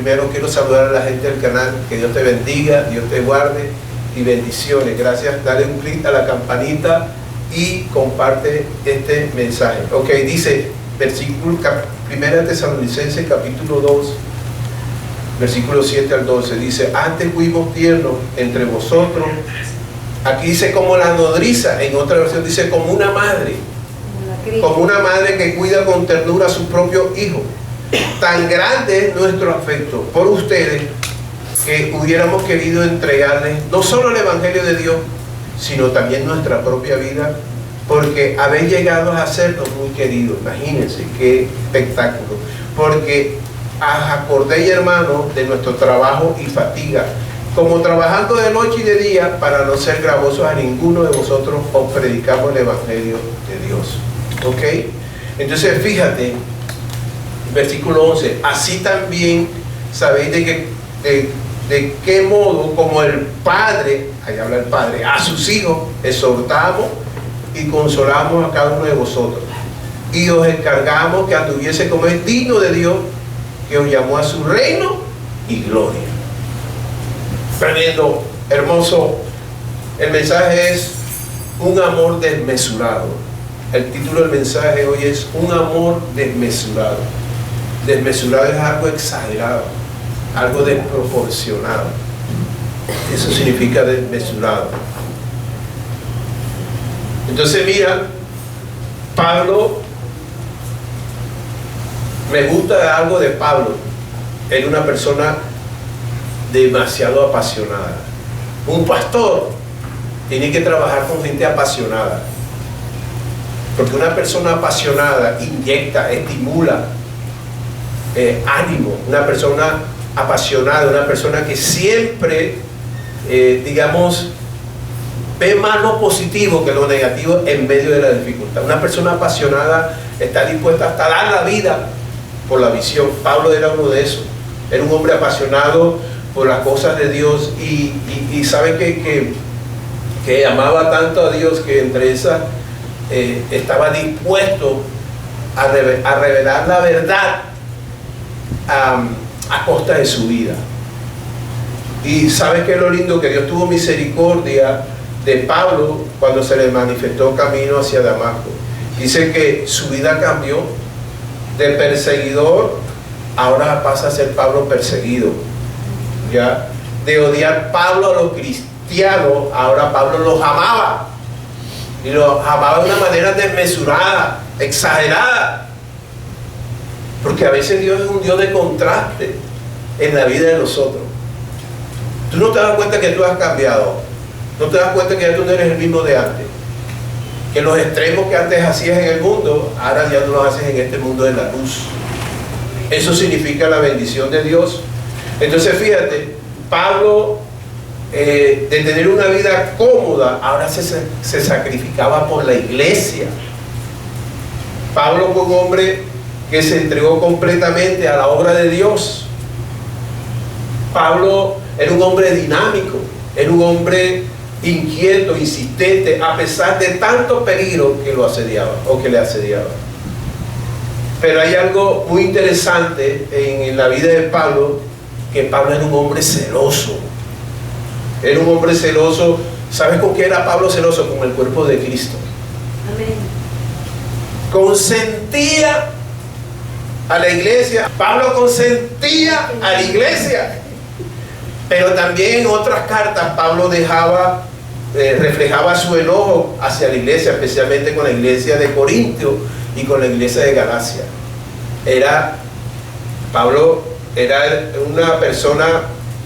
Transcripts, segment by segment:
primero quiero saludar a la gente del canal. Que Dios te bendiga, Dios te guarde y bendiciones. Gracias. Dale un clic a la campanita y comparte este mensaje. Ok, dice versículo 1 Tesalonicenses capítulo 2, versículo 7 al 12. Dice: antes fuimos tiernos entre vosotros. Aquí dice como la nodriza, en otra versión dice como una madre. Como una madre que cuida con ternura a su propio hijo. Tan grande es nuestro afecto por ustedes que hubiéramos querido entregarles no solo el Evangelio de Dios, sino también nuestra propia vida, porque habéis llegado a sernos muy queridos. Imagínense qué espectáculo. Porque acordéis, hermanos, de nuestro trabajo y fatiga, como trabajando de noche y de día, para no ser gravosos a ninguno de vosotros, os predicamos el Evangelio de Dios. ¿Ok? Entonces fíjate, versículo 11, así también sabéis de qué modo, como el Padre, ahí habla el Padre, a sus hijos exhortamos y consolamos a cada uno de vosotros, y os encargamos que anduviese como es digno de Dios, que os llamó a su reino y gloria. Tremendo, hermoso. El mensaje es un amor desmesurado. El título del mensaje hoy es un amor desmesurado. Desmesurado es algo exagerado, algo desproporcionado. Eso significa desmesurado. Entonces mira, Pablo, me gusta algo de Pablo. Era una persona demasiado apasionada. Un pastor tiene que trabajar con gente apasionada, porque una persona apasionada inyecta, estimula ánimo. Una persona apasionada, una persona que siempre digamos ve más lo positivo que lo negativo en medio de la dificultad. Una persona apasionada está dispuesta hasta dar la vida por la visión. Pablo era uno de esos. Era un hombre apasionado por las cosas de Dios y sabe que amaba tanto a Dios que entre esas estaba dispuesto a revelar la verdad a costa de su vida. Y sabe que es lo lindo, que Dios tuvo misericordia de Pablo cuando se le manifestó camino hacia Damasco. Dice que su vida cambió de perseguidor, ahora pasa a ser Pablo perseguido, ¿ya? De odiar Pablo a los cristianos, ahora Pablo los amaba, y los amaba de una manera desmesurada, exagerada, porque a veces Dios es un Dios de contraste en la vida de nosotros. Tú no te das cuenta que tú has cambiado, no te das cuenta que ya tú no eres el mismo de antes, que los extremos que antes hacías en el mundo, ahora ya no los haces en este mundo de la luz. Eso significa la bendición de Dios. Entonces fíjate, Pablo de tener una vida cómoda, ahora se sacrificaba por la iglesia. Pablo fue un hombre que se entregó completamente a la obra de Dios. Pablo era un hombre dinámico, era un hombre inquieto, insistente, a pesar de tanto peligro que lo asediaba o que le asediaba. Pero hay algo muy interesante en la vida de Pablo, que Pablo era un hombre celoso. Era un hombre celoso. ¿Sabes con qué era Pablo celoso? Con el cuerpo de Cristo. Amén. Consentía a la iglesia. Pablo consentía a la iglesia. Pero también en otras cartas Pablo reflejaba su enojo hacia la iglesia, especialmente con la iglesia de Corintio y con la iglesia de Galacia. Pablo era una persona,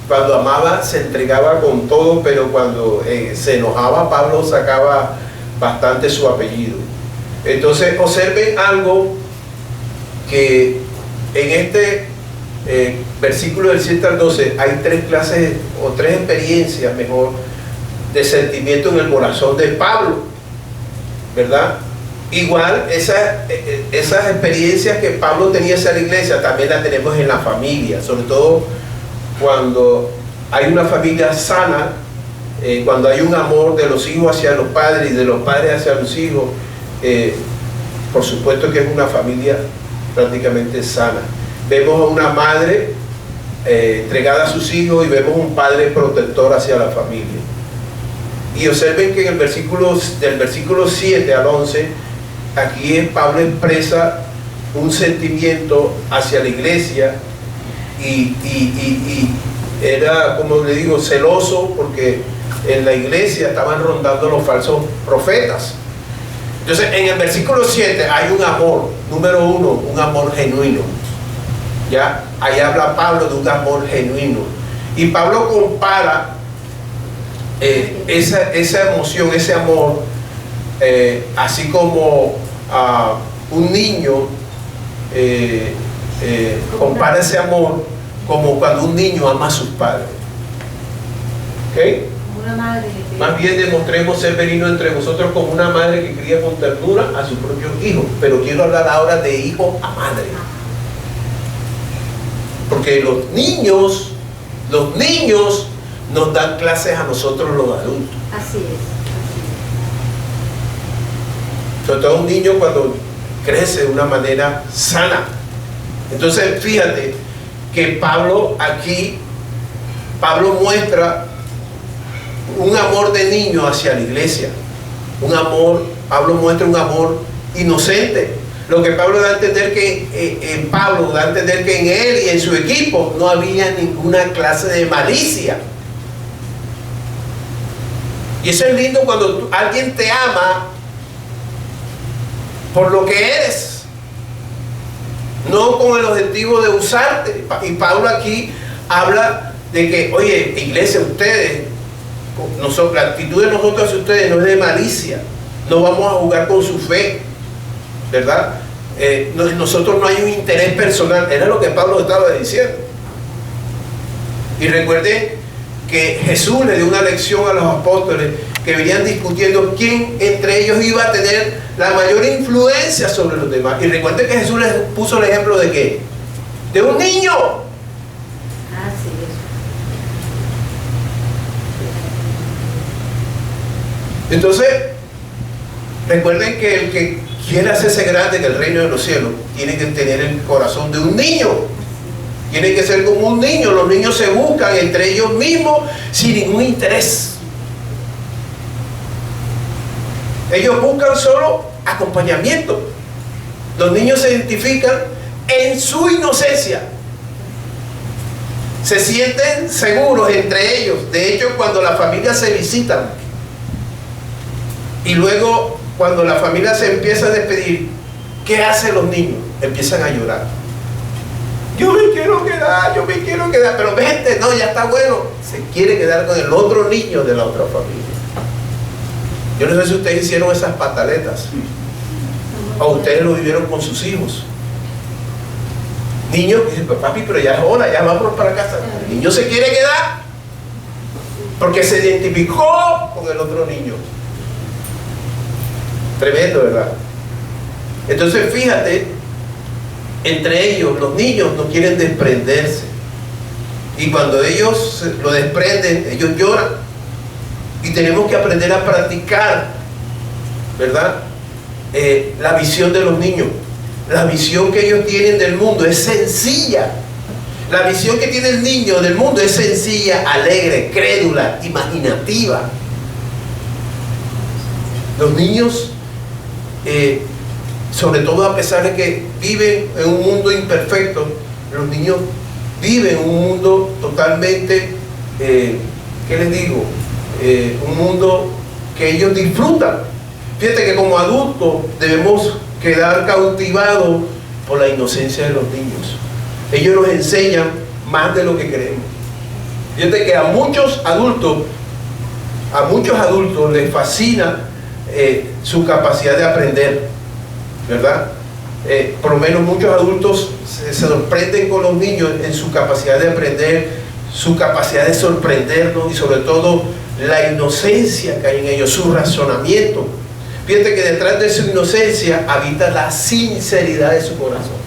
cuando amaba se entregaba con todo, pero cuando se enojaba, Pablo sacaba bastante su apellido. Entonces observen algo, que en este versículo del 7 al 12 hay tres clases o tres experiencias, mejor, de sentimiento en el corazón de Pablo, ¿verdad? Igual esas experiencias que Pablo tenía hacia la iglesia también las tenemos en la familia, sobre todo cuando hay una familia sana, cuando hay un amor de los hijos hacia los padres y de los padres hacia los hijos. Por supuesto que es una familia prácticamente sana. Vemos a una madre entregada a sus hijos, y vemos un padre protector hacia la familia. Y observen que en del versículo 7 al 11, aquí Pablo expresa un sentimiento hacia la iglesia y era, como le digo, celoso, porque en la iglesia estaban rondando los falsos profetas. Entonces, en el versículo 7 hay un amor, número 1, un amor genuino. ¿Ya? Ahí habla Pablo de un amor genuino. Y Pablo compara esa emoción, ese amor, así como un niño compara ese amor como cuando un niño ama a sus padres. ¿Okay? Una madre. Más bien demostremos ser benignos entre vosotros como una madre que cría con ternura a su propio hijo. Pero quiero hablar ahora de hijo a madre. Porque los niños nos dan clases a nosotros los adultos. Así es. Sobre todo un niño cuando crece de una manera sana. Entonces, fíjate que Pablo muestra un amor de niño hacia la iglesia. Pablo muestra un amor inocente. Lo que Pablo da a entender que en él y en su equipo no había ninguna clase de malicia. Y eso es lindo cuando alguien te ama por lo que eres, no con el objetivo de usarte. Y Pablo aquí habla de que, oye, iglesia, ustedes, la actitud de nosotros hacia ustedes no es de malicia, no vamos a jugar con su fe, ¿verdad? Nosotros no hay un interés personal, era lo que Pablo estaba diciendo. Y recuerden que Jesús le dio una lección a los apóstoles que venían discutiendo quién entre ellos iba a tener la mayor influencia sobre los demás. Y recuerden que Jesús les puso el ejemplo de ¿qué? De un niño. Así es. Entonces, recuerden que el que quiere hacerse grande en el reino de los cielos tiene que tener el corazón de un niño. Tiene que ser como un niño. Los niños se buscan entre ellos mismos sin ningún interés. Ellos buscan solo acompañamiento. Los niños se identifican en su inocencia. Se sienten seguros entre ellos. De hecho, cuando las familias se visitan y luego cuando la familia se empieza a despedir, ¿qué hacen los niños? Empiezan a llorar. Yo me quiero quedar, pero vete, no, ya está bueno. Se quiere quedar con el otro niño de la otra familia. Yo no sé si ustedes hicieron esas pataletas o ustedes lo vivieron con sus hijos. Niños que dicen, papi, pero ya es hora, ya vamos para casa. El niño se quiere quedar porque se identificó con el otro niño. Tremendo, ¿verdad? Entonces fíjate, entre ellos, los niños no quieren desprenderse. Y cuando ellos lo desprenden, ellos lloran. Y tenemos que aprender a practicar, ¿verdad? La visión de los niños. La visión que ellos tienen del mundo es sencilla. La visión que tiene el niño del mundo es sencilla, alegre, crédula, imaginativa. Los niños, sobre todo a pesar de que viven en un mundo imperfecto, los niños viven en un mundo totalmente, ¿qué les digo? Un mundo que ellos disfrutan. Fíjate que como adultos debemos quedar cautivados por la inocencia de los niños. Ellos nos enseñan más de lo que creemos. Fíjate que a muchos adultos les fascina su capacidad de aprender, ¿verdad? Por lo menos muchos adultos se sorprenden con los niños en su capacidad de aprender, su capacidad de sorprendernos y sobre todo la inocencia que hay en ellos, su razonamiento. Fíjate que detrás de su inocencia habita la sinceridad de su corazón.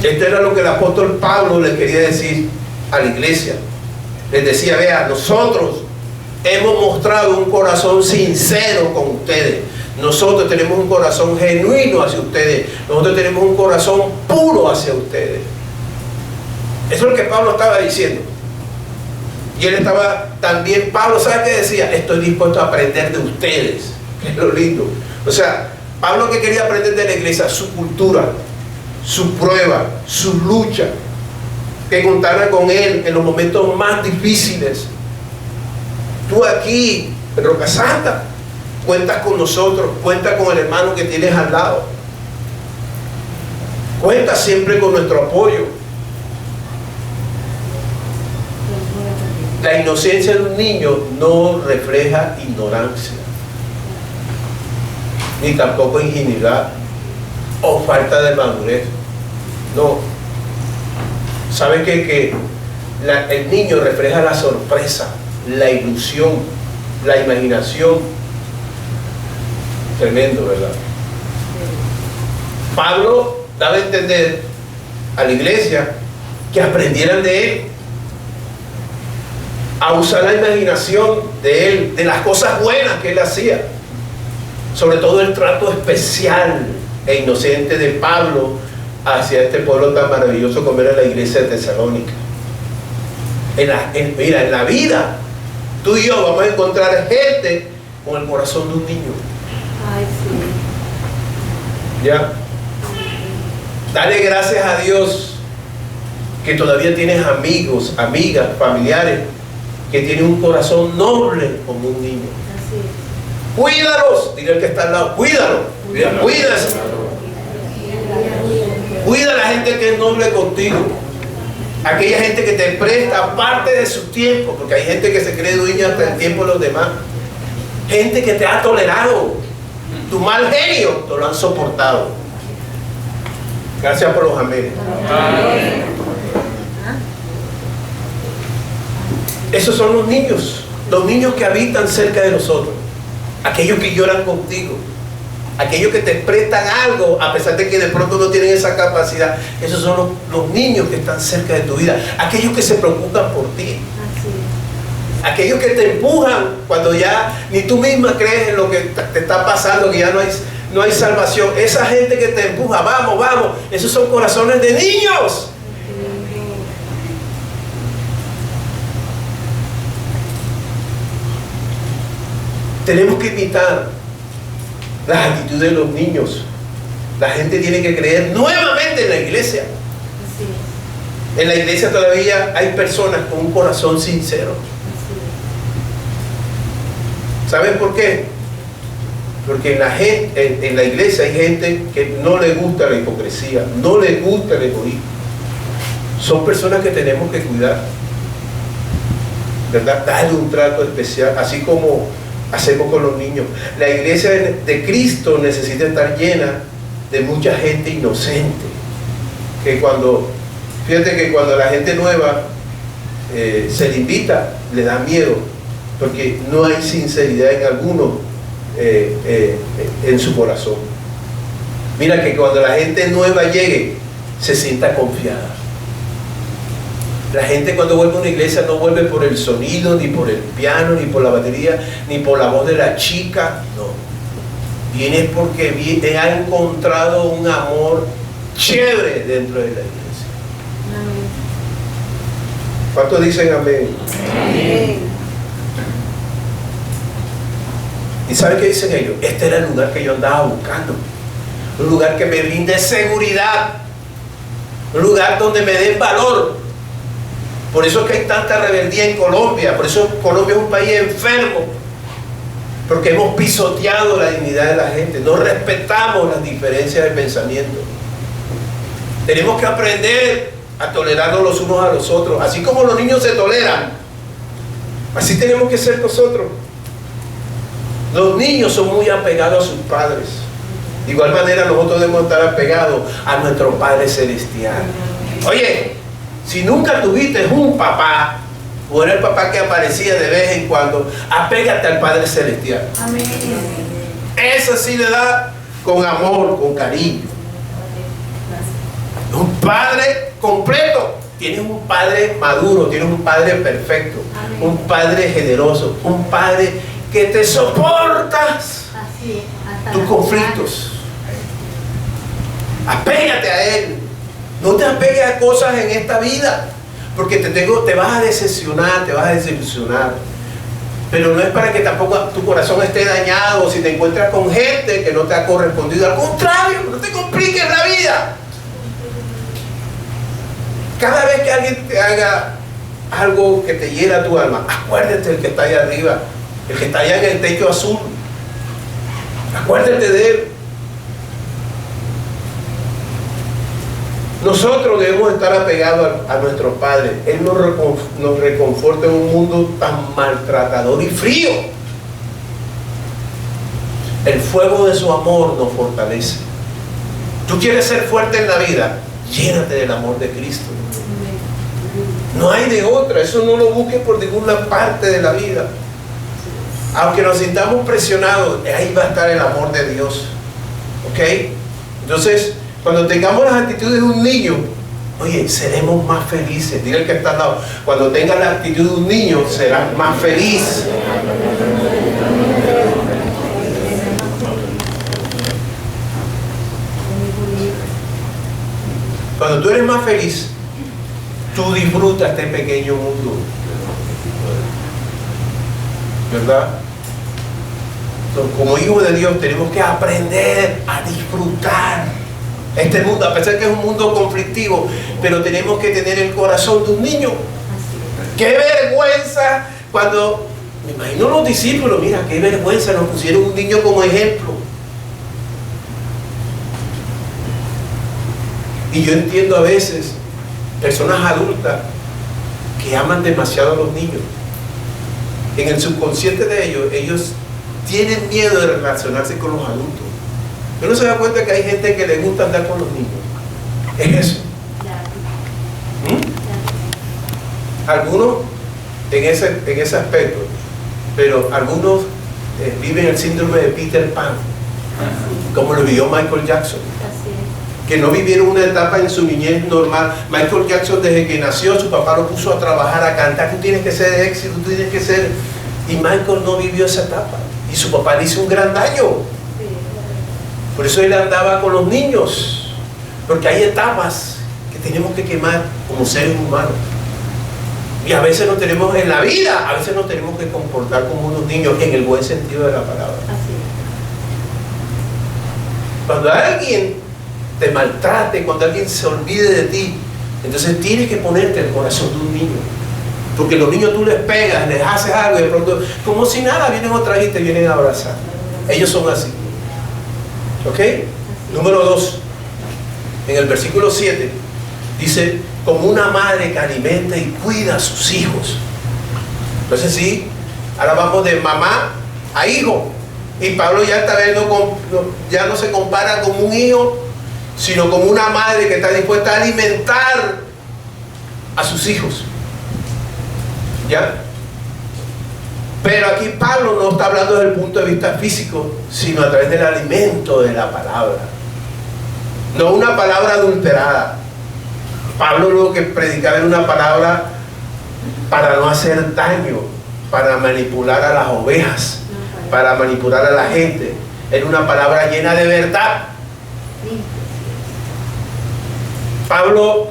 Esto era lo que el apóstol Pablo le quería decir a la iglesia. Les decía, vea, nosotros hemos mostrado un corazón sincero con ustedes. Nosotros tenemos un corazón genuino hacia ustedes. Nosotros tenemos un corazón puro hacia ustedes. Eso es lo que Pablo estaba diciendo. Y él estaba también, Pablo, ¿sabe qué decía? Estoy dispuesto a aprender de ustedes. Que es lo lindo. O sea, Pablo, que quería aprender de la iglesia, su cultura, su prueba, su lucha, que contara con él en los momentos más difíciles. Tú aquí, en Roca Santa, cuentas con nosotros, cuentas con el hermano que tienes al lado, cuentas siempre con nuestro apoyo. La inocencia de un niño no refleja ignorancia, ni tampoco ingenuidad o falta de madurez. No. ¿Sabe qué? El niño refleja la sorpresa, la ilusión, la imaginación. Tremendo, ¿verdad? Pablo daba a entender a la iglesia que aprendieran de él, a usar la imaginación de él, de las cosas buenas que él hacía, sobre todo el trato especial e inocente de Pablo hacia este pueblo tan maravilloso como era la iglesia de Tesalónica. Mira, en la vida tú y yo vamos a encontrar gente con el corazón de un niño. Ay, sí. ¿Ya? Dale gracias a Dios que todavía tienes amigos, amigas, familiares que tienen un corazón noble como un niño. Así es. Cuídalos, dile al que está al lado, cuídalo, cuídase. Cuida a la gente que es noble contigo. Aquella gente que te presta parte de su tiempo, porque hay gente que se cree dueña hasta el tiempo de los demás. Gente que te ha tolerado. Tu mal genio te lo han soportado. Gracias por los amenes. Esos son los niños que habitan cerca de nosotros, aquellos que lloran contigo, aquellos que te prestan algo a pesar de que de pronto no tienen esa capacidad. Esos son los niños que están cerca de tu vida, aquellos que se preocupan por ti, aquellos que te empujan cuando ya ni tú misma crees en lo que te está pasando, que ya no hay salvación. Esa gente que te empuja, vamos, esos son corazones de niños. Tenemos que imitar las actitudes de los niños. La gente tiene que creer nuevamente en la iglesia. En la iglesia todavía hay personas con un corazón sincero. ¿Saben por qué? Porque en la iglesia hay gente que no le gusta la hipocresía, no le gusta el egoísmo. Son personas que tenemos que cuidar, ¿verdad? Darle un trato especial, así como hacemos con los niños. La iglesia de Cristo necesita estar llena de mucha gente inocente. Fíjate que cuando la gente nueva se le invita, le da miedo, porque no hay sinceridad en alguno en su corazón. Mira que cuando la gente nueva llegue, se sienta confiada. La gente cuando vuelve a una iglesia no vuelve por el sonido, ni por el piano, ni por la batería, ni por la voz de la chica, no. Viene porque ha encontrado un amor chévere dentro de la iglesia. Amén. ¿Cuántos dicen amén? Amén. ¿Y saben qué dicen ellos? Este era el lugar que yo andaba buscando. Un lugar que me brinde seguridad. Un lugar donde me den valor. Por eso es que hay tanta rebeldía en Colombia. Por eso Colombia es un país enfermo. Porque hemos pisoteado la dignidad de la gente. No respetamos las diferencias de pensamiento. Tenemos que aprender a tolerarnos los unos a los otros. Así como los niños se toleran, así tenemos que ser nosotros. Los niños son muy apegados a sus padres. De igual manera nosotros debemos estar apegados a nuestro Padre Celestial. Oye, si nunca tuviste un papá, o era el papá que aparecía de vez en cuando, apégate al Padre Celestial. Amén. Eso sí le da con amor, con cariño. Un padre completo. Tienes un padre maduro, tienes un padre perfecto, un padre generoso, un padre que te soportas. Así es. tus conflictos. Apégate a Él. No te apegues a cosas en esta vida, porque te vas a decepcionar, te vas a desilusionar. Pero no es para que tampoco tu corazón esté dañado si te encuentras con gente que no te ha correspondido. Al contrario, no te compliques la vida. Cada vez que alguien te haga algo que te hiera tu alma, acuérdate del que está allá arriba, el que está allá en el techo azul. Acuérdate de Él. Nosotros debemos estar apegados a nuestros padres. Él nos reconforta en un mundo tan maltratador y frío. El fuego de su amor nos fortalece. ¿Tú quieres ser fuerte en la vida? Llénate del amor de Cristo. No hay de otra. Eso no lo busques por ninguna parte de la vida. Aunque nos sintamos presionados, ahí va a estar el amor de Dios. ¿Ok? Entonces, cuando tengamos las actitudes de un niño, oye, seremos más felices. Dile al que está al lado, cuando tengas la actitud de un niño, serás más feliz. Cuando tú eres más feliz, tú disfrutas este pequeño mundo, ¿verdad? Entonces, como hijos de Dios tenemos que aprender a disfrutar este mundo, a pesar que es un mundo conflictivo, pero tenemos que tener el corazón de un niño. ¡Qué vergüenza! Cuando, me imagino los discípulos, mira, qué vergüenza, nos pusieron un niño como ejemplo. Y yo entiendo a veces personas adultas que aman demasiado a los niños. En el subconsciente de ellos tienen miedo de relacionarse con los adultos. Pero no se da cuenta que hay gente que le gusta andar con los niños. Es eso. Algunos en ese aspecto, pero algunos viven el síndrome de Peter Pan, como lo vivió Michael Jackson, que no vivieron una etapa en su niñez normal. Michael Jackson, desde que nació, su papá lo puso a trabajar, a cantar. Tú tienes que ser de éxito, tú tienes que ser... Y Michael no vivió esa etapa, y su papá le hizo un gran daño. Por eso él andaba con los niños, porque hay etapas que tenemos que quemar como seres humanos. Y a veces nos tenemos en la vida, a veces nos tenemos que comportar como unos niños, en el buen sentido de la palabra. Cuando alguien te maltrate, cuando alguien se olvide de ti, entonces tienes que ponerte el corazón de un niño. Porque los niños tú les pegas, les haces algo y de pronto, como si nada, vienen otra vez y te vienen a abrazar. Ellos son así. ¿Ok? Número 2. En el versículo 7 dice, como una madre que alimenta y cuida a sus hijos. Entonces sí, ahora vamos de mamá a hijo. Y Pablo ya esta vez ya no se compara como un hijo, sino como una madre que está dispuesta a alimentar a sus hijos. ¿Ya? Pero aquí Pablo no está hablando desde el punto de vista físico, sino a través del alimento de la palabra. No una palabra adulterada. Pablo lo que predicaba era una palabra para no hacer daño, para manipular a las ovejas, para manipular a la gente. Era una palabra llena de verdad. Pablo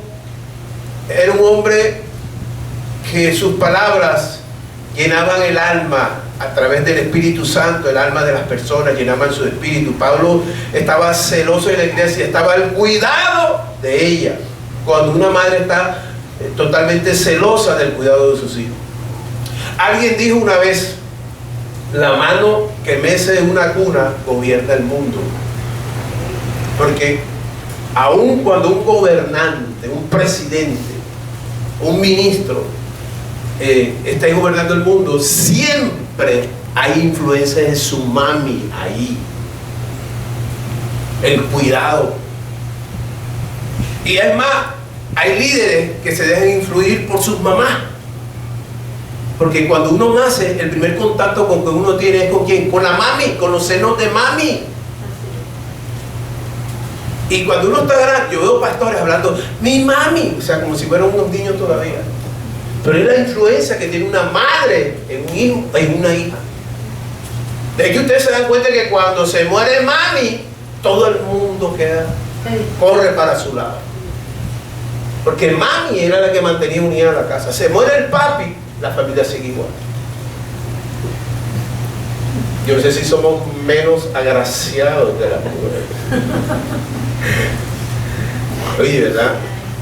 era un hombre que sus palabras llenaban el alma a través del Espíritu Santo, el alma de las personas, llenaban su espíritu. Pablo estaba celoso de la iglesia, estaba al cuidado de ella. Cuando una madre está totalmente celosa del cuidado de sus hijos. Alguien dijo una vez, la mano que mece una cuna gobierna el mundo. Porque aun cuando un gobernante, un presidente, un ministro está gobernando el mundo, siempre hay influencia de su mami ahí. El cuidado. Y es más, hay líderes que se dejan influir por sus mamás. Porque cuando uno nace, el primer contacto con que uno tiene es con quién, con la mami, con los senos de mami. Y cuando uno está grande, yo veo pastores hablando, mi mami, o sea, como si fueran unos niños todavía. Pero es la influencia que tiene una madre en un hijo, en una hija. De que ustedes se dan cuenta que cuando se muere mami, todo el mundo corre para su lado. Porque mami era la que mantenía unida la casa. Se muere el papi, la familia sigue igual. Yo no sé si somos menos agraciados de las mujeres. Oye, ¿verdad?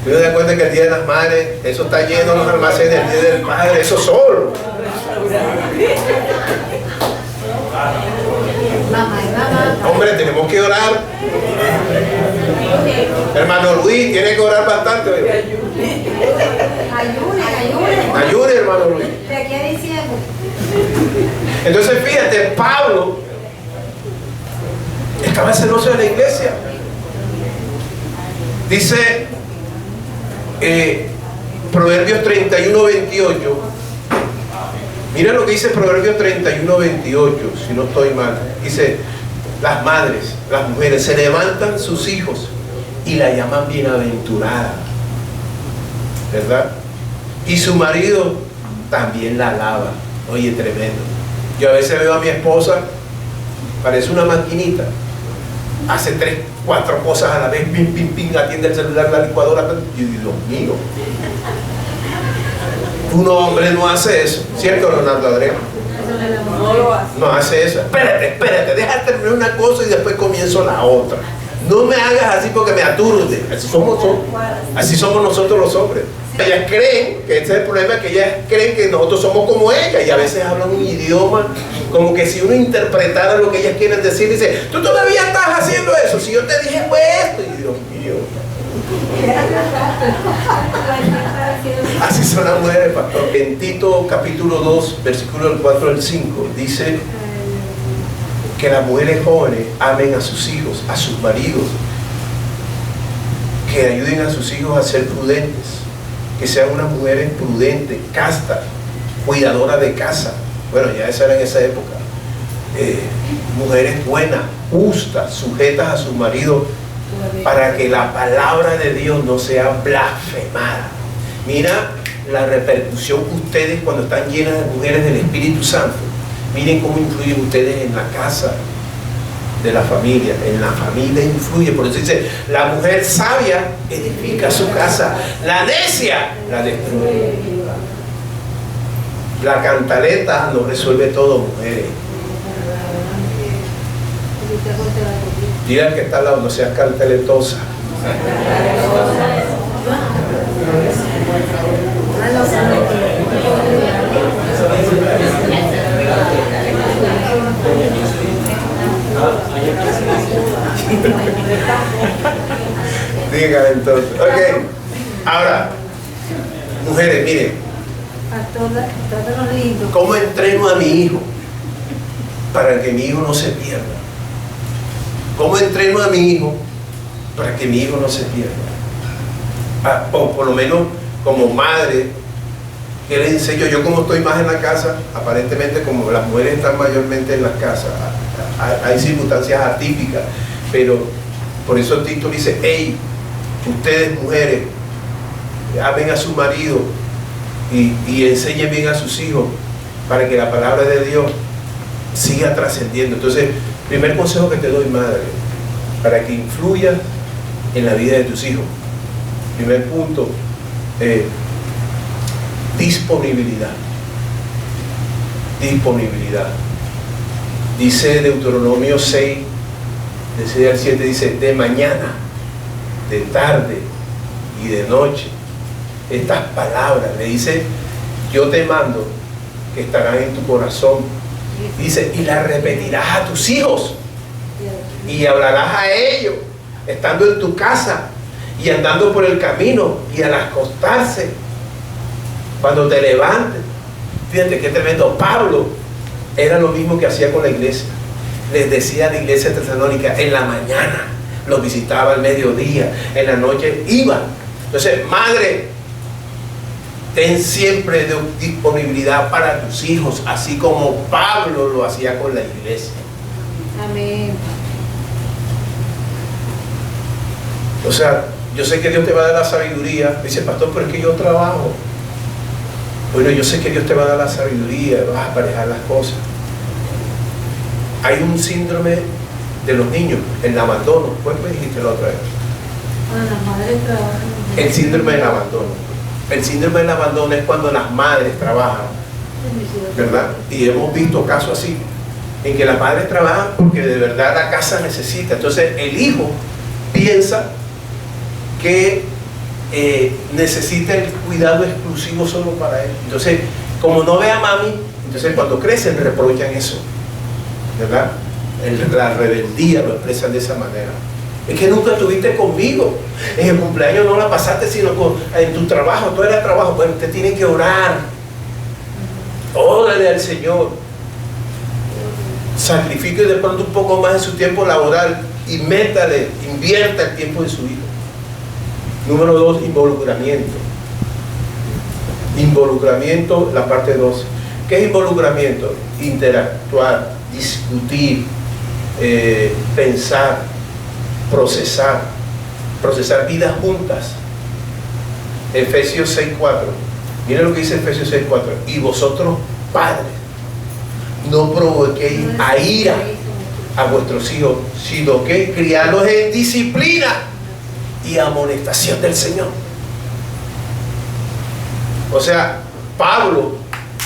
Tú te das cuenta que el Día de las Madres, eso está lleno los almacenes, el Día del Padre, eso solo. Hombre, tenemos que orar. Hermano Luis, tiene que orar bastante. Ayune, hermano Luis. Entonces fíjate, Pablo estaba celoso de la iglesia. Dice Proverbios 31:28. Mira lo que dice Proverbios 31:28, si no estoy mal. Dice, las madres, las mujeres, se levantan sus hijos y la llaman bienaventurada, ¿verdad? Y su marido también la alaba. Oye, tremendo. Yo a veces veo a mi esposa, parece una maquinita, hace 3, 4 cosas a la vez, pim, pim, pim, atiende el celular, la licuadora. Y yo digo, Dios mío, un hombre no hace eso, ¿cierto, Leonardo Adrián? No hace eso. Espérate, deja terminar una cosa y después comienzo la otra. No me hagas así porque me aturde. Así somos nosotros los hombres. Ellas creen que ese es el problema, que ellas creen que nosotros somos como ellas y a veces hablan un idioma como que si uno interpretara lo que ellas quieren decir, dice, tú todavía estás haciendo eso, si yo te dije fue esto. Y Dios mío, así son las mujeres, pastor. En Tito capítulo 2 versículo del 4 al 5 dice que las mujeres jóvenes amen a sus hijos, a sus maridos, que ayuden a sus hijos a ser prudentes, que sean unas mujeres prudentes, castas, cuidadoras de casa. Bueno, ya esa era en esa época. Mujeres buenas, justas, sujetas a sus maridos, para que la palabra de Dios no sea blasfemada. Mira la repercusión que ustedes, cuando están llenas de mujeres del Espíritu Santo, miren cómo influyen ustedes en la casa de la familia. En la familia influye. Por eso dice, la mujer sabia edifica su casa, la necia la destruye. La cantaleta no resuelve todo, mujeres. Diga al que está al lado, no seas cantaletosa. Diga entonces. Ok. Ahora, mujeres, miren. ¿Cómo entreno a mi hijo para que mi hijo no se pierda? ¿Cómo entreno a mi hijo para que mi hijo no se pierda? O por lo menos como madre, ¿qué le enseño? Yo como estoy más en la casa, aparentemente como las mujeres están mayormente en las casas, hay circunstancias atípicas, pero por eso Tito dice, hey, ustedes mujeres, amen a su marido y enseñen bien a sus hijos para que la palabra de Dios siga trascendiendo. Entonces, primer consejo que te doy, madre, para que influya en la vida de tus hijos. Primer punto, disponibilidad. Disponibilidad. Dice Deuteronomio 6, de 6 al 7, dice, de mañana, de tarde y de noche, estas palabras, le dice, yo te mando, que estarán en tu corazón. Dice, y las repetirás a tus hijos, y hablarás a ellos, estando en tu casa, y andando por el camino, y al acostarse, cuando te levantes. Fíjate qué tremendo. Pablo era lo mismo que hacía con la iglesia. Les decía a la iglesia tesalónica, en la mañana los visitaba al mediodía, en la noche iba. Entonces, madre, ten siempre disponibilidad para tus hijos, así como Pablo lo hacía con la iglesia. Amén. O sea, yo sé que Dios te va a dar la sabiduría. Dice, pastor, pero es que yo trabajo. Bueno, yo sé que Dios te va a dar la sabiduría, vas a aparejar las cosas. Hay un síndrome de los niños, el abandono. ¿Cuál me dijiste la otra vez? Las madres trabajan. El síndrome del abandono. El síndrome del abandono es cuando las madres trabajan, ¿verdad? Y hemos visto casos así, en que las madres trabajan porque de verdad la casa necesita. Entonces el hijo piensa que necesita el cuidado exclusivo solo para él. Entonces, como no ve a mami, entonces cuando crecen reprochan eso, ¿verdad? La rebeldía lo expresan de esa manera. Es que nunca estuviste conmigo. En el cumpleaños no la pasaste sino en tu trabajo, todo era trabajo. Bueno, usted tiene que orar. Órale al Señor. Sacrifique de pronto un poco más de su tiempo laboral y métale, invierta el tiempo de su hijo. Número 2, involucramiento. Involucramiento, la parte 2. ¿Qué es involucramiento? Interactuar, discutir, pensar, procesar vidas juntas. Efesios 6:4. Miren lo que dice Efesios 6:4. Y vosotros, padres, no provoquéis a ira a vuestros hijos, sino que criarlos en disciplina y amonestación del Señor. O sea, Pablo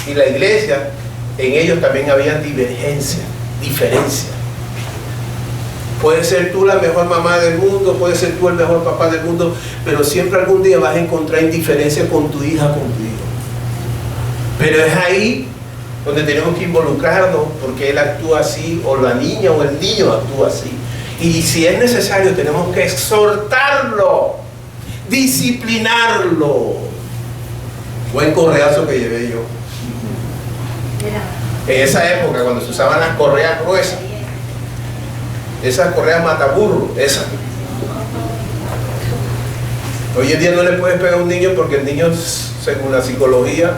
y la iglesia, en ellos también había divergencia, diferencia. Puedes ser tú la mejor mamá del mundo, puedes ser tú el mejor papá del mundo, pero siempre algún día vas a encontrar indiferencia con tu hija, con tu hijo. Pero es ahí donde tenemos que involucrarnos, porque él actúa así, o la niña o el niño actúa así. Y si es necesario, tenemos que exhortarlo, disciplinarlo. Buen correazo que llevé yo. En esa época, cuando se usaban las correas gruesas, esas correas mataburro, esas. Hoy en día no le puedes pegar a un niño porque el niño, según la psicología,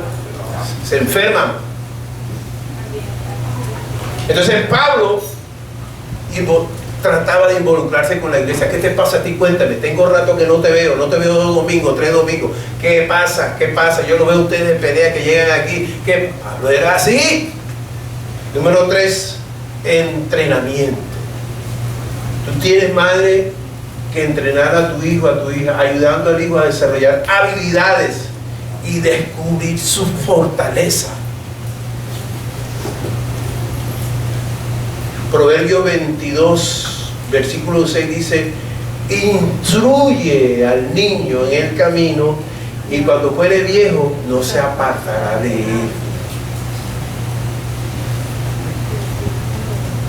se enferma. Entonces Pablo trataba de involucrarse con la iglesia. ¿Qué te pasa a ti? Cuéntame. Tengo rato que no te veo 2 domingos, 3 domingos. ¿Qué pasa? ¿Qué pasa? Yo lo veo a ustedes en pelea que llegan aquí. ¿Qué? Pablo era así. Número 3, entrenamiento. Tú tienes, madre, que entrenar a tu hijo, a tu hija, ayudando al hijo a desarrollar habilidades y descubrir su fortaleza. Proverbio 22, versículo 6 dice: instruye al niño en el camino y cuando fuere viejo no se apartará de él.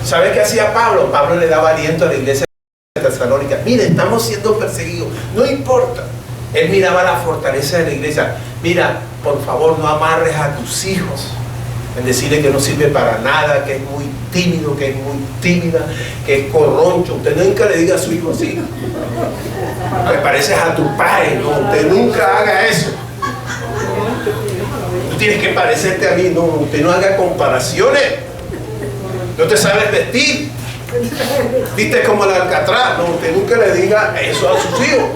¿Sabe qué hacía Pablo? Pablo le daba aliento a la iglesia de Tesalónica. Mire, estamos siendo perseguidos, no importa. Él miraba la fortaleza de la iglesia. Mira, por favor, no amarres a tus hijos en decirle que no sirve para nada, que es muy tímido, que es muy tímida, que es corroncho. Usted nunca le diga a su hijo así: te pareces a tu padre. No, usted nunca haga eso. Tú tienes que parecerte a mí. No, usted no haga comparaciones. No te sabes vestir, viste como el alcatraz. No, usted nunca le diga eso a sus hijos.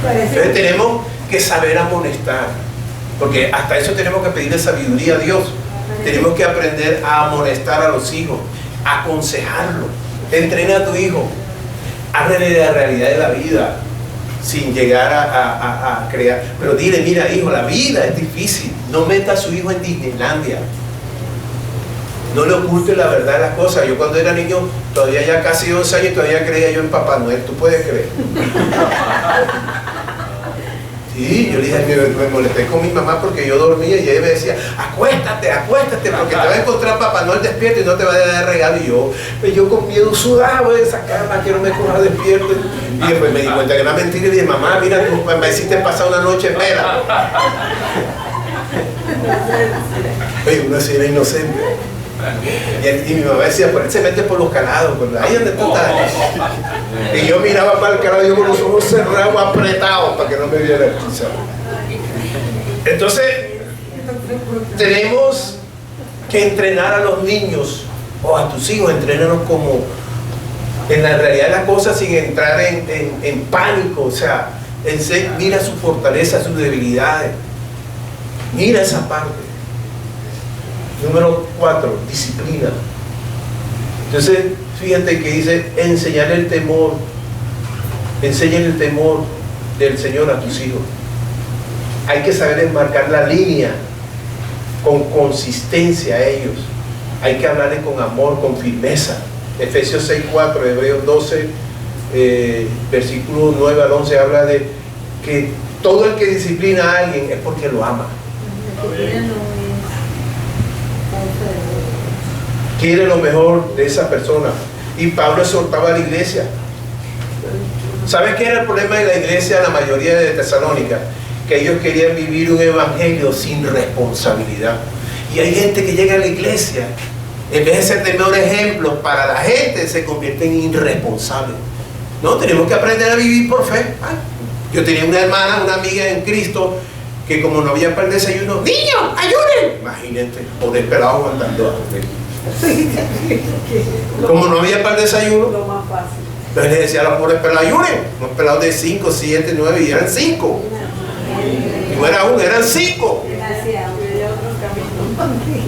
Entonces tenemos que saber amonestar, porque hasta eso tenemos que pedirle sabiduría a Dios. Tenemos que aprender a amonestar a los hijos, a aconsejarlos. Entrena a tu hijo, háblale de la realidad de la vida, sin llegar a crear. Pero dile: mira, hijo, la vida es difícil. No meta a su hijo en Disneylandia. No le oculte la verdad de las cosas. Yo cuando era niño, todavía ya casi 11 años, todavía creía yo en Papá Noel. ¿Tú puedes creer? Sí, yo le dije, me molesté con mi mamá porque yo dormía y ella me decía: acuéstate, acuéstate, porque te va a encontrar Papá Noel despierto y no te va a dar regalo. Y yo con miedo sudaba de esa cama, que no me coja despierto. Y después me di cuenta que era mentira y dije: mamá, mira, tú me hiciste pasar una noche en vela. Oye, una señora inocente. Y mi mamá decía: por él se mete por los calados, ahí donde tú estás. Y yo miraba para el calado, yo con los ojos cerrados, apretados, para que no me viera el piso. Entonces, tenemos que entrenar a los niños, o a tus hijos, entrénalos como en la realidad de las cosas, sin entrar en pánico. O sea, mira su fortaleza, sus debilidades. Mira esa parte. Número 4, disciplina. Entonces, fíjate que dice, enseñar el temor. Enseñen el temor del Señor a tus hijos. Hay que saber enmarcar la línea con consistencia a ellos. Hay que hablarles con amor, con firmeza. Efesios 6:4, Hebreos 12, versículo 9 al 11 habla de que todo el que disciplina a alguien es porque lo ama. Quiere lo mejor de esa persona. Y Pablo exhortaba a la iglesia. ¿Sabes qué era el problema de la iglesia, la mayoría de Tesalónica? Que ellos querían vivir un evangelio sin responsabilidad. Y hay gente que llega a la iglesia, en vez de ser de mejor ejemplo para la gente, se convierte en irresponsable. No, tenemos que aprender a vivir por fe. Yo tenía una hermana, una amiga en Cristo, que como no había para el desayuno, ¡niños, ayuden! Imagínate, poder pelado aguantando hambre. Como no había para el desayuno, Lo más fácil. entonces le decía a los pobres pelados, ayuden. Unos pelados de 5, 7, 9 y eran 5. Y no era uno, eran 5.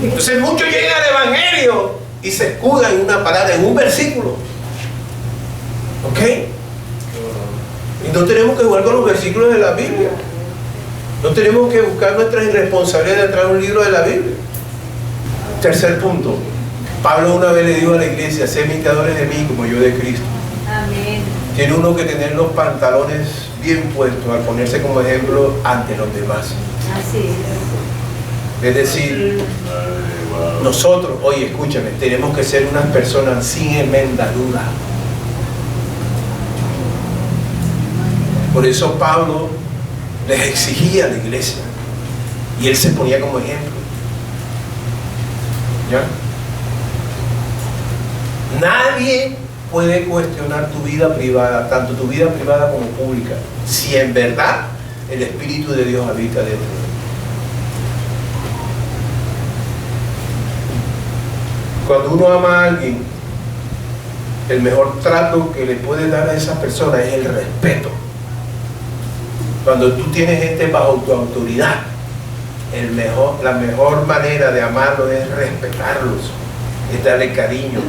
Entonces muchos llegan al evangelio y se escudan en una palabra, en un versículo. ¿Ok? Y no tenemos que jugar con los versículos de la Biblia. No tenemos que buscar nuestra irresponsabilidad de traer un libro de la Biblia. Tercer punto. Pablo una vez le dijo a la iglesia, sé imitadores de mí como yo de Cristo. Amén. Tiene uno que tener los pantalones bien puestos al ponerse como ejemplo ante los demás. Así es. Es decir, nosotros, oye, escúchame, tenemos que ser unas personas sin enmendadura. Por eso Pablo les exigía a la iglesia y él se ponía como ejemplo. ¿Ya? Nadie puede cuestionar tu vida privada, tanto tu vida privada como pública, si en verdad el Espíritu de Dios habita dentro de ti. Cuando uno ama a alguien, el mejor trato que le puedes dar a esa persona es el respeto. Cuando tú tienes gente bajo tu autoridad, la mejor manera de amarlos es respetarlos, es darle cariño,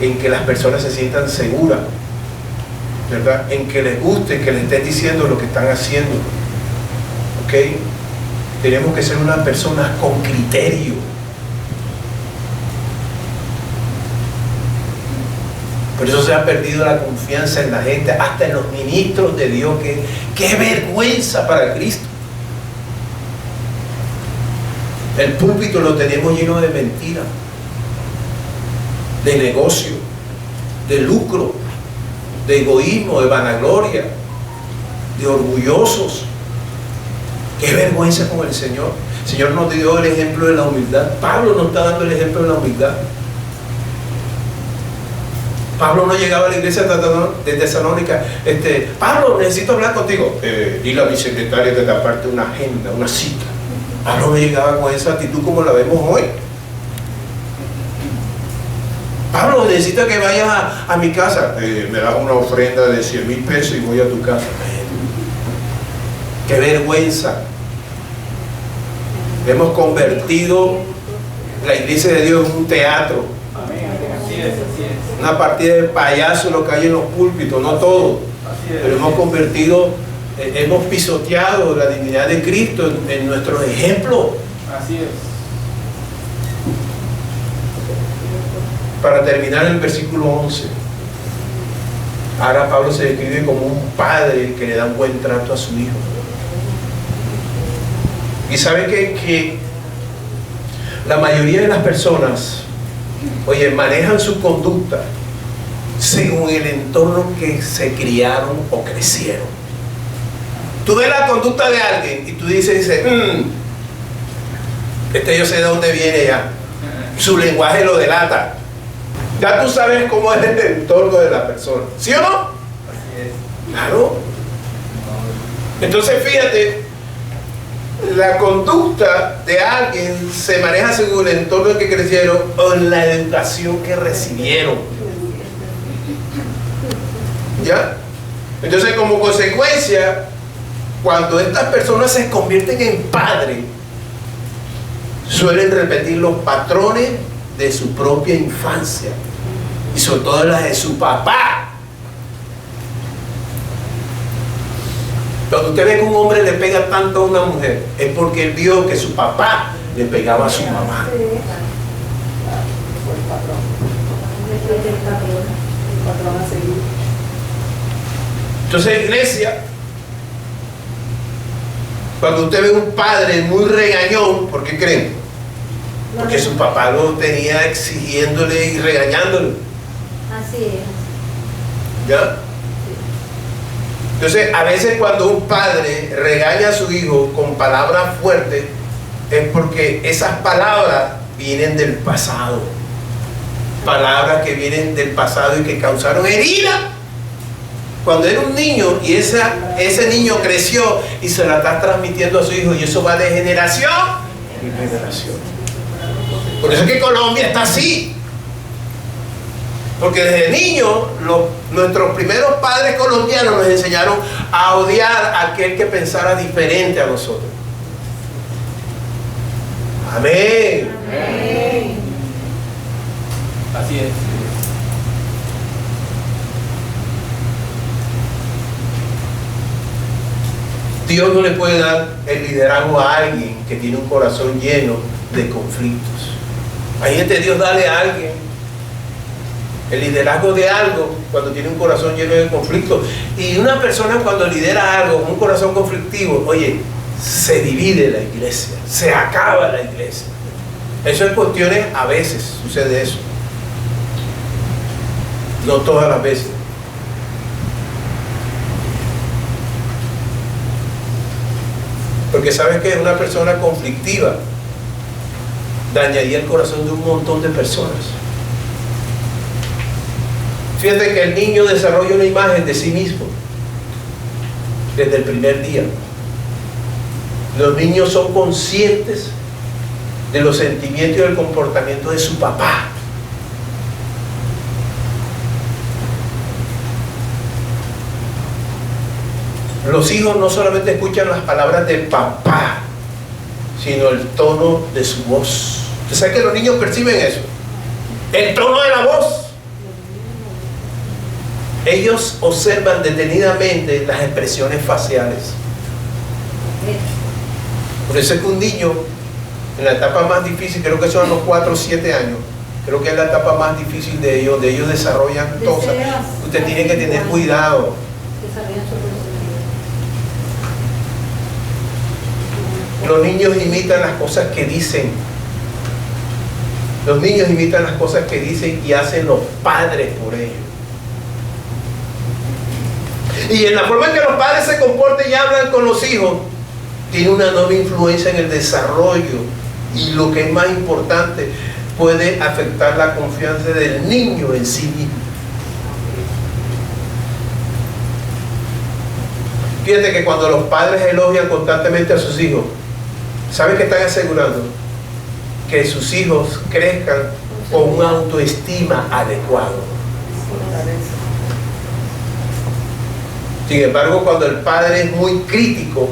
en que las personas se sientan seguras, ¿verdad? En que les guste, que les estés diciendo lo que están haciendo. ¿Ok? Tenemos que ser unas personas con criterio. Por eso se ha perdido la confianza en la gente, hasta en los ministros de Dios. ¡Qué vergüenza para Cristo! El púlpito lo tenemos lleno de mentiras, de negocio, de lucro, de egoísmo, de vanagloria, de orgullosos. ¡Qué vergüenza con el Señor! El Señor nos dio el ejemplo de la humildad. Pablo nos está dando el ejemplo de la humildad. Pablo no llegaba a la iglesia de Tesalónica, Pablo, necesito hablar contigo. Dile a mi secretaria que te aparte una agenda, una cita. Pablo no llegaba con esa actitud como la vemos hoy. Pablo, necesito que vayas a mi casa. Me das una ofrenda de 100,000 pesos y voy a tu casa. ¡Qué vergüenza! Hemos convertido la iglesia de Dios en un teatro. Una partida de payasos lo que hay en los púlpitos, no todo, pero hemos pisoteado la dignidad de Cristo en nuestros ejemplos. Así es. Para terminar el versículo 11, ahora Pablo se describe como un padre que le da un buen trato a su hijo. Y sabe que la mayoría de las personas, oye, manejan su conducta según el entorno que se criaron o crecieron. Tú ves la conducta de alguien y tú dices, yo sé de dónde viene ya. Su lenguaje lo delata. Ya tú sabes cómo es el entorno de la persona. ¿Sí o no? Así es. Claro. Entonces fíjate, la conducta de alguien se maneja según el entorno en que crecieron o la educación que recibieron. ¿Ya? Entonces, como consecuencia, cuando estas personas se convierten en padres, suelen repetir los patrones de su propia infancia y sobre todo las de su papá. Cuando usted ve que un hombre le pega tanto a una mujer, es porque él vio que su papá le pegaba a su mamá. Entonces, iglesia, cuando usted ve un padre muy regañón, ¿por qué creen? Porque su papá lo tenía exigiéndole y regañándole. Así es. ¿Ya? Entonces, a veces cuando un padre regaña a su hijo con palabras fuertes, es porque esas palabras vienen del pasado. Palabras que vienen del pasado y que causaron herida. Cuando era un niño y ese niño creció y se la está transmitiendo a su hijo, y eso va de generación en generación. Por eso es que Colombia está así. Porque desde niños, nuestros primeros padres colombianos nos enseñaron a odiar a aquel que pensara diferente a nosotros. Amén. Amén. Así es. Dios no le puede dar el liderazgo a alguien que tiene un corazón lleno de conflictos. Imagínate Dios darle a alguien el liderazgo de algo cuando tiene un corazón lleno de conflictos. Y una persona cuando lidera algo con un corazón conflictivo, oye, se divide la iglesia, se acaba la iglesia. Eso en cuestiones, a veces sucede eso. No todas las veces. Porque sabes que una persona conflictiva dañaría el corazón de un montón de personas. Fíjate que el niño desarrolla una imagen de sí mismo desde el primer día. Los niños son conscientes de los sentimientos y del comportamiento de su papá. Los hijos no solamente escuchan las palabras de papá, sino el tono de su voz. ¿Usted sabe que los niños perciben eso? El tono de la voz. Ellos observan detenidamente las expresiones faciales. Por eso es que un niño, en la etapa más difícil, creo que son los 4 o 7 años, creo que es la etapa más difícil de ellos, donde ellos desarrollan cosas. Usted tiene que tener cuidado. Los niños imitan las cosas que dicen. Los niños imitan las cosas que dicen y hacen los padres por ellos. Y en la forma en que los padres se comportan y hablan con los hijos, tiene una enorme influencia en el desarrollo. Y lo que es más importante, puede afectar la confianza del niño en sí mismo. Fíjate que cuando los padres elogian constantemente a sus hijos, ¿saben qué están asegurando? Que sus hijos crezcan con una autoestima adecuada. Sin embargo, cuando el padre es muy crítico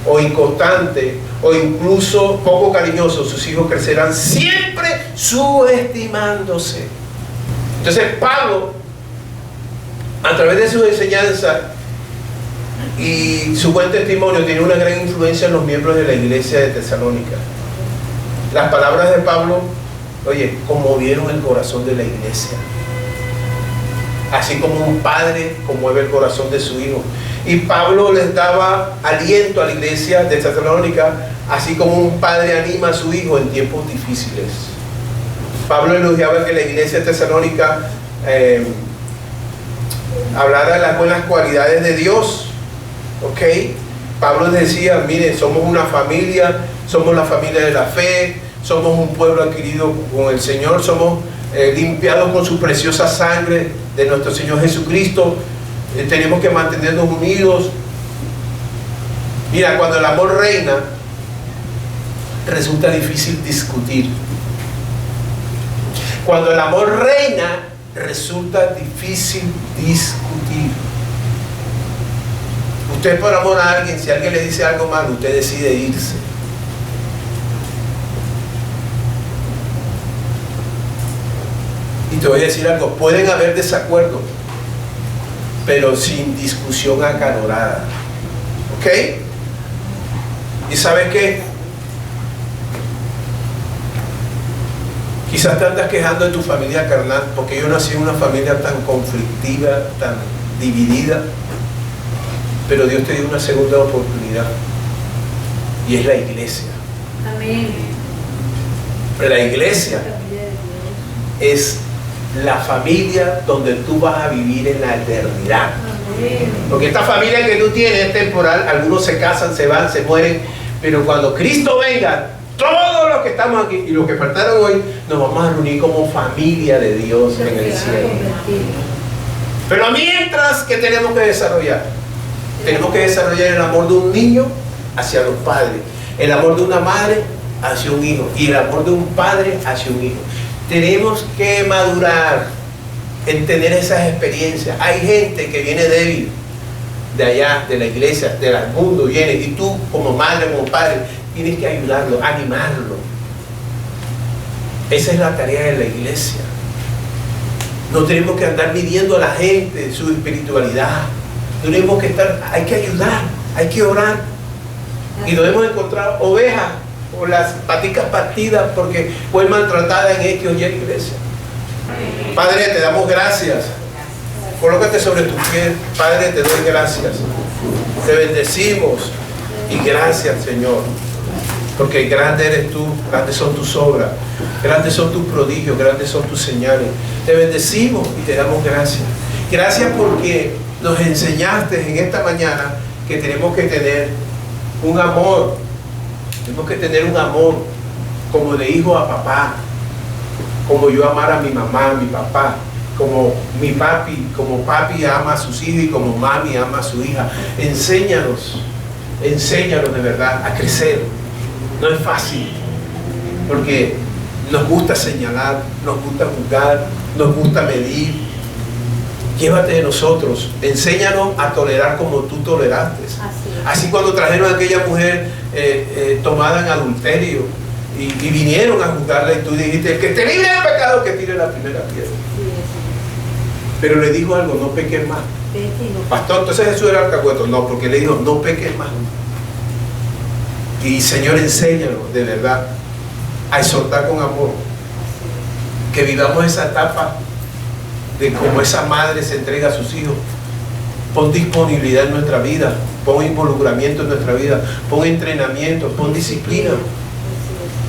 o inconstante o incluso poco cariñoso, sus hijos crecerán siempre subestimándose. Entonces Pablo, a través de sus enseñanzas y su buen testimonio, tiene una gran influencia en los miembros de la iglesia de Tesalónica. Las palabras de Pablo, oye, conmovieron el corazón de la iglesia. Así como un padre conmueve el corazón de su hijo. Y Pablo les daba aliento a la iglesia de Tesalónica, así como un padre anima a su hijo en tiempos difíciles. Pablo elogiaba que la iglesia de Tesalónica hablara de las buenas cualidades de Dios. ¿Ok? Pablo decía, miren, somos una familia, somos la familia de la fe, somos un pueblo adquirido con el Señor, somos limpiados con su preciosa sangre de nuestro Señor Jesucristo, tenemos que mantenernos unidos. Mira, cuando el amor reina, resulta difícil discutir. Cuando el amor reina, resulta difícil discutir. Usted por amor a alguien, si alguien le dice algo malo, usted decide irse. Y te voy a decir algo, pueden haber desacuerdos, pero sin discusión acalorada. ¿Ok? ¿Y sabes qué? Quizás te andas quejando de tu familia carnal, porque yo nací en una familia tan conflictiva, tan dividida, pero Dios te dio una segunda oportunidad, y es la iglesia. Amén. La iglesia es la familia donde tú vas a vivir en la eternidad. Porque esta familia que tú tienes es temporal, algunos se casan, se van, se mueren, pero cuando Cristo venga, todos los que estamos aquí y los que faltaron hoy, nos vamos a reunir como familia de Dios en el cielo. Pero mientras, ¿qué tenemos que desarrollar? Tenemos que desarrollar el amor de un niño hacia los padres, el amor de una madre hacia un hijo y el amor de un padre hacia un hijo. Tenemos que madurar en tener esas experiencias. Hay gente que viene débil de allá, de la iglesia, del mundo, viene, y tú como madre, como padre, tienes que ayudarlo, animarlo. Esa es la tarea de la iglesia. No tenemos que andar midiendo a la gente su espiritualidad. No tenemos que estar, hay que ayudar, hay que orar. Y nos hemos encontrado ovejas o las paticas partidas porque fue maltratada en X o Y iglesia. Padre, te damos gracias. Colócate sobre tus pies. Padre, te doy gracias. Te bendecimos. Y gracias, Señor. Porque grande eres tú, grandes son tus obras, grandes son tus prodigios, grandes son tus señales. Te bendecimos y te damos gracias. Gracias porque nos enseñaste en esta mañana que tenemos que tener un amor. Tenemos que tener un amor como de hijo a papá. Como yo amar a mi mamá, a mi papá. Como mi papi, como papi ama a sus hijos y como mami ama a su hija. Enséñanos de verdad a crecer. No es fácil, porque nos gusta señalar, nos gusta juzgar, nos gusta medir. Llévate de nosotros, enséñanos a tolerar como tú toleraste. Así cuando trajeron a aquella mujer tomada en adulterio y vinieron a juzgarla y tú dijiste, el que te libre del pecado que tire la primera piedra. Pero le dijo algo, no peques más. Pastor, entonces Jesús era alcahueto. No, porque le dijo, no peques más. Y Señor, enséñanos de verdad a exhortar con amor, que vivamos esa etapa de como esa madre se entrega a sus hijos. Pon disponibilidad en nuestra vida, pon involucramiento en nuestra vida, pon entrenamiento, pon disciplina,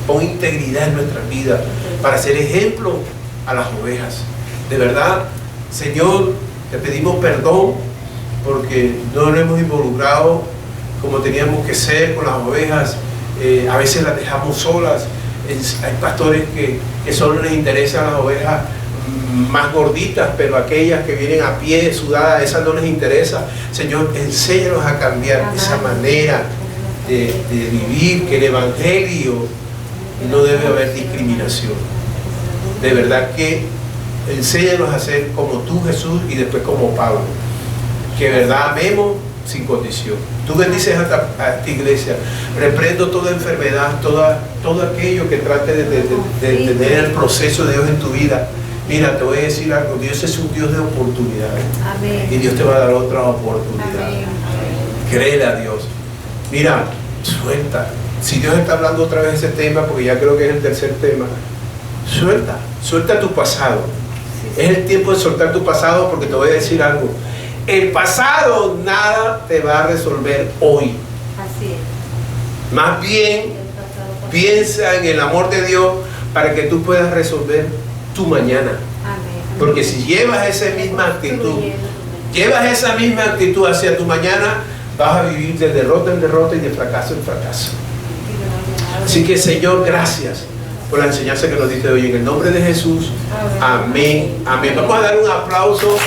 pon integridad en nuestra vida para ser ejemplo a las ovejas. De verdad, Señor, te pedimos perdón porque no nos hemos involucrado como teníamos que ser con las ovejas. A veces las dejamos solas. Hay pastores que solo les interesan las ovejas más gorditas, pero aquellas que vienen a pie, sudadas, esas no les interesa. Señor, enséñanos a cambiar esa manera de vivir, que el Evangelio no debe haber discriminación. De verdad que enséñanos a ser como tú, Jesús, y después como Pablo. Que de verdad amemos sin condición. Tú bendices a esta iglesia. Reprendo toda enfermedad, todo aquello que trate de tener el proceso de Dios en tu vida. Mira, te voy a decir algo. Dios es un Dios de oportunidades. Amén. Y Dios te va a dar otra oportunidad. Amén. Créele a Dios. Mira, suelta. Si Dios está hablando otra vez de ese tema, porque ya creo que es el tercer tema, suelta tu pasado. Es el tiempo de soltar tu pasado, porque te voy a decir algo. El pasado nada te va a resolver hoy. Así es. Más bien, piensa en el amor de Dios para que tú puedas resolver tu mañana. Amén. Porque si llevas esa misma actitud hacia tu mañana, vas a vivir de derrota en derrota y de fracaso en fracaso. Así que, Señor, gracias por la enseñanza que nos diste hoy. En el nombre de Jesús. Amén. Amén. Vamos a dar un aplauso.